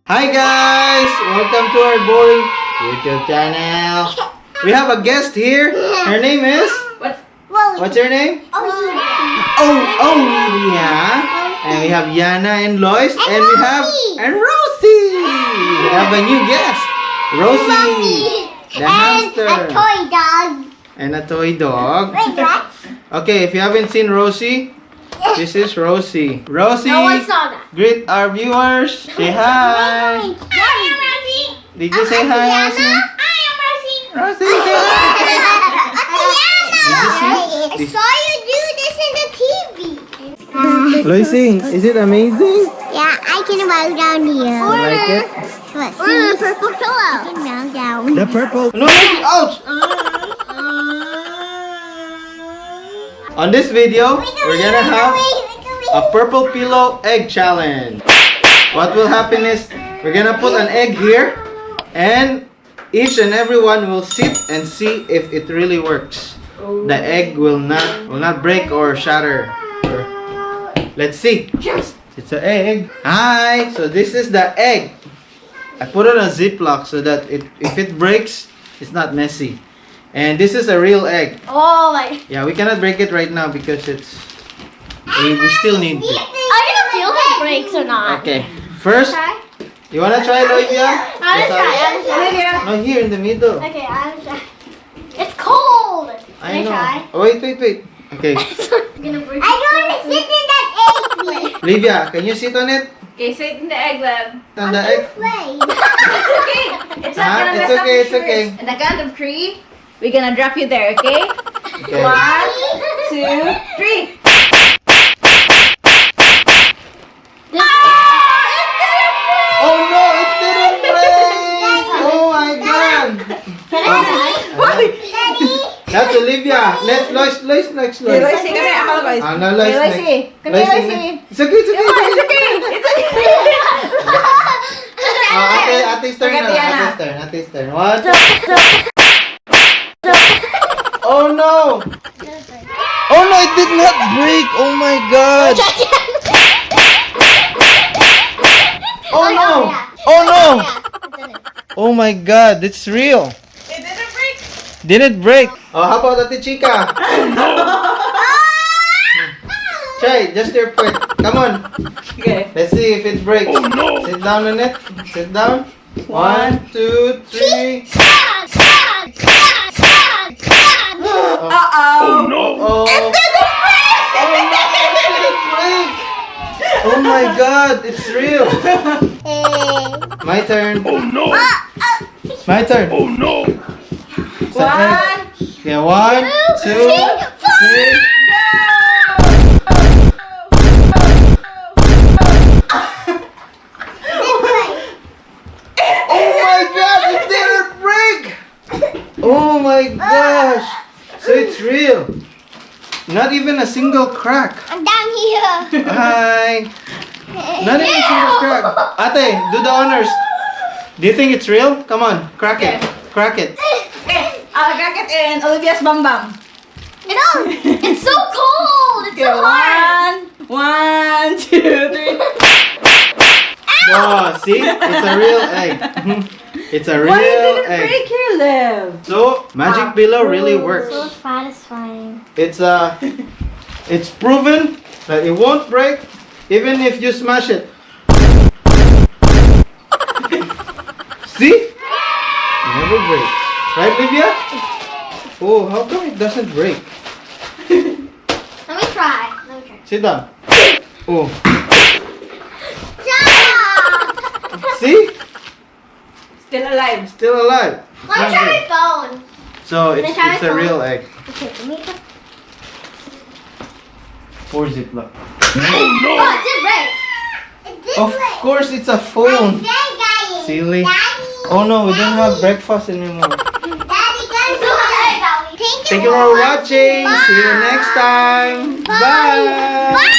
Hi guys! Welcome to our boring YouTube channel. We have a guest here. Her name is? What's her name? Olivia. And we have Yana and Lois. And we have Rosy. We have a new guest. Rosy. The hamster. And a toy dog. And a toy dog. Wait, what? Okay, if you haven't seen Rosy, this is Rosy. Rosy, No one saw that. greet our viewers. Say hi. I am Rosy. Did you say hi, Rosy? I am Rosy. Rosy, say hi. I saw you do this in the TV. Loisy, is it amazing? Yeah, I can bow down here. You like it? What? The purple pillow. I can bow down. The purple. No, Loisy, ouch! On this video, we're gonna have a purple pillow egg challenge. What will happen is, we're gonna put an egg here, and each and every one will sit and see if it really works. The egg will not break or shatter. Let's see. It's an egg. Hi. So this is the egg. I put it on a Ziploc so that if it breaks, it's not messy. And this is a real egg. Oh my. Yeah, we cannot break it right now because it's we still need it. I'm gonna feel if it breaks or not. Okay. First, you wanna try, Olivia? I'm gonna try. No, here in the middle. Okay, I'm gonna try. It's cold. I know. Try? Oh, wait. Okay. I'm gonna break it. I don't want to sit in that egg. Olivia, can you sit on it? Okay, sit in the egg, lab. On the egg? It's okay. It's not gonna mess up the It's okay. And the count of 3, we're gonna drop you there, okay? Okay. 1, 2, 3. Oh no, it didn't break! Oh my god! That's Olivia. Let's Lois. Loisy, come here. Ako, Lois. No, Lois. Loisy. Come here, Loisy. It's okay. Come on, it's okay. It's okay. Ate's turn Forget na. Yana. Ate's turn. What? Oh no! Oh no, it did not break! Oh my god! Oh no! Oh no! Oh my god, it's real! It didn't break. Didn't break! Oh, how about Ate Chicca? Try, just your foot. Come on. Okay. Let's see if it breaks. Oh no! Sit down on it. Sit down. 1, 2, 3. Uh-oh. Oh no! Oh. It didn't break! Oh my god, it's real! My turn. Oh no! My turn. Oh no! 1. Yeah, 1, 2, 3. Oh my god, it didn't break! Oh my gosh! So it's real. Not even a single crack. I'm down here. Hi. Not even a single crack. Ate, do the honors. Do you think it's real? Come on, crack it. Crack it. Okay, I'll crack it in Olivia's bum bum. It's so cold. It's Okay, so hard. 1, 2, 3. Oh, see? It's a real egg. It's a real Why did it egg. break your leg? So, magic pillow really works. So satisfying. It's proven that it won't break even if you smash it. See? It never breaks. Right, Olivia? Oh, how come it doesn't break? Let me try. Sit down. Oh, Stop! see? Still alive. Still alive. Let me Not try break. my phone. So Can I it's try a my phone? real egg. Okay, let me try. Or Ziploc. Oh, it did break. It did Of course, it's a phone. Silly. Oh no, we don't have breakfast anymore. Thank you for watching. See you next time. Bye. Bye.